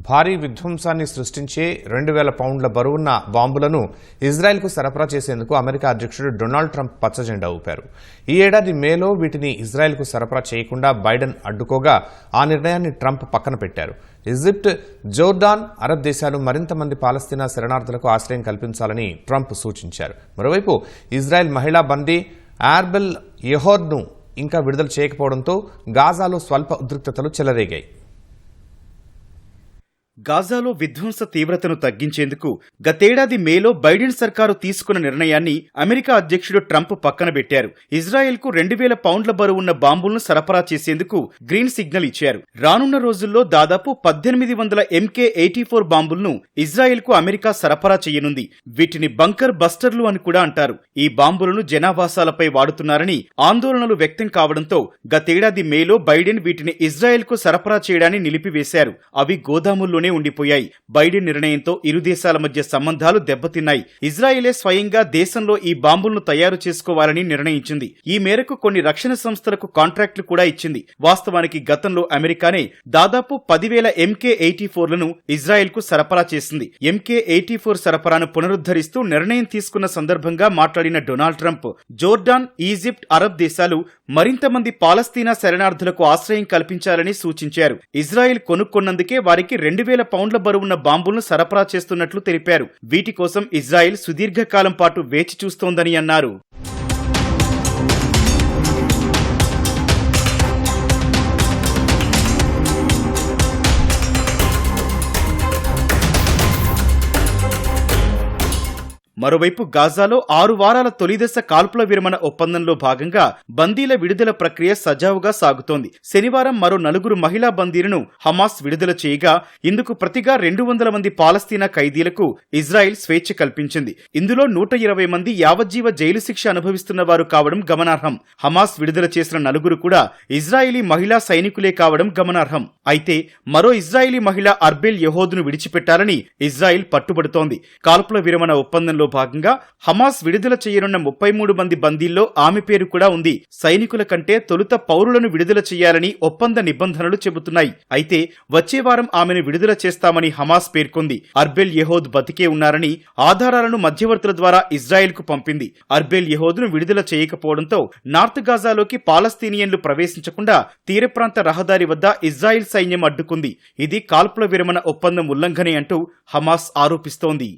భారీ విధ్వంసాన్ని సృష్టించే 2,000 పౌండ్ల బరువున్న బాంబులను ఇజ్రాయెల్కు సరఫరా చేసేందుకు అమెరికా అధ్యక్షుడు డొనాల్డ్ ట్రంప్ పచ్చజెండా ఊపారు. ఈ ఏడాది మేలో వీటిని ఇజ్రాయెల్కు సరఫరా చేయకుండా బైడెన్ అడ్డుకోగా ఆ నిర్ణయాన్ని ట్రంప్ పక్కన పెట్టారు. ఈజిప్ట్, జోర్డాన్, అరబ్ దేశాలు మరింత మంది పాలస్తీనా శరణార్థులకు ఆశ్రయం కల్పించాలని ట్రంప్ సూచించారు. మరోవైపు ఇజ్రాయెల్ మహిళా బందీ ఆర్బెల్ యెహోద్ను ఇంకా విడుదల చేయకపోవడంతో గాజాలో స్వల్ప ఉద్రిక్తతలు చెలరేగాయి. గాజాలో విధ్వంస తీవ్రతను తగ్గించేందుకు గతేడాది మేలో బైడెన్ సర్కారు తీసుకున్న నిర్ణయాన్ని అమెరికా అధ్యక్షుడు ట్రంప్ పక్కన పెట్టారు. ఇజ్రాయెల్కు 2,000 పౌండ్ల బరువున్న బాంబులను సరఫరా చేసేందుకు గ్రీన్ సిగ్నల్ ఇచ్చారు. రానున్న రోజుల్లో దాదాపు 1,800 MK-84 బాంబులను ఇజ్రాయెల్కు అమెరికా సరఫరా చేయనుంది. వీటిని బంకర్ బస్టర్లు అని కూడా అంటారు. ఈ బాంబులను జనావాసాలపై వాడుతున్నారని ఆందోళనలు వ్యక్తం కావడంతో గతేడాది మేలో బైడెన్ వీటిని ఇజ్రాయెల్కు సరఫరా చేయడాన్ని నిలిపివేశారు. అవి గోదాముల్లోనే ఉండిపోయాయి. బైడెన్ నిర్ణయంతో ఇరు దేశాల మధ్య సంబంధాలు దెబ్బతిన్నాయి. ఇజ్రాయెలే స్వయంగా దేశంలో ఈ బాంబులను తయారు చేసుకోవాలని నిర్ణయించింది. ఈ మేరకు కొన్ని రక్షణ సంస్థలకు కాంట్రాక్టులు కూడా ఇచ్చింది. వాస్తవానికి గతంలో అమెరికానే దాదాపు 10,000 MK-84లను ఇజ్రాయెల్కు సరఫరా చేసింది. MK-84 సరఫరాను పునరుద్ధరిస్తూ నిర్ణయం తీసుకున్న సందర్భంగా మాట్లాడిన Donald Trump Jordan, Egypt, Arab దేశాలు మరింత మంది పాలస్తీనా శరణార్థులకు ఆశ్రయం కల్పించాలని సూచించారు. ఇజ్రాయెల్ కొనుక్కున్నందుకే వారికి 2,000 పౌండ్ల బరువున్న బాంబులను సరఫరా చేస్తున్నట్లు తెలిపారు. వీటి కోసం ఇజ్రాయెల్ సుదీర్ఘకాలం పాటు వేచి చూస్తోందని అన్నారు. మరోవైపు గాజాలో 6 వారాల తొలిదశ కాల్పుల విరమణ ఒప్పందంలో భాగంగా బందీల విడుదల ప్రక్రియ సజావుగా సాగుతోంది. శనివారం మరో 4 మహిళా బందీలను హమాస్ విడుదల చేయగా ఇందుకు ప్రతిగా 200 మంది పాలస్తీనా ఖైదీలకు ఇజ్రాయెల్ స్వేచ్ఛ కల్పించింది. ఇందులో 120 మంది యావజ్జీవ జైలు శిక్ష అనుభవిస్తున్న వారు కావడం గమనార్హం. హమాస్ విడుదల చేసిన 4 కూడా ఇజ్రాయిలీ మహిళా సైనికులే కావడం గమనార్హం. అయితే మరో ఇజ్రాయిలీ మహిళ ఆర్బెల్ యెహోద్ను విడిచిపెట్టాలని ఇజ్రాయెల్ పట్టుబడుతోంది. కాల్పుల విరమణ ఒప్పందంలో భాగంగా హమాస్ విడుదల చేయనున్న 33 మంది బందీల్లో ఆమె పేరు కూడా ఉంది. సైనికుల కంటే తొలుత పౌరులను విడుదల చేయాలని ఒప్పంద నిబంధనలు చెబుతున్నాయి. అయితే వచ్చే వారం ఆమెను విడుదల చేస్తామని హమాస్ పేర్కొంది. ఆర్బెల్ యెహోద్ బతికే ఉన్నారని ఆధారాలను మధ్యవర్తుల ద్వారా ఇజ్రాయెల్కు పంపింది. ఆర్బెల్ యెహోద్ను విడుదల చేయకపోవడంతో నార్త్ గాజాలోకి పాలస్తీనియన్లు ప్రవేశించకుండా తీర ప్రాంత రహదారి వద్ద ఇజ్రాయెల్ సైన్యం అడ్డుకుంది. ఇది కాల్పుల విరమణ ఒప్పందం ఉల్లంఘనే అంటూ హమాస్ ఆరోపిస్తోంది.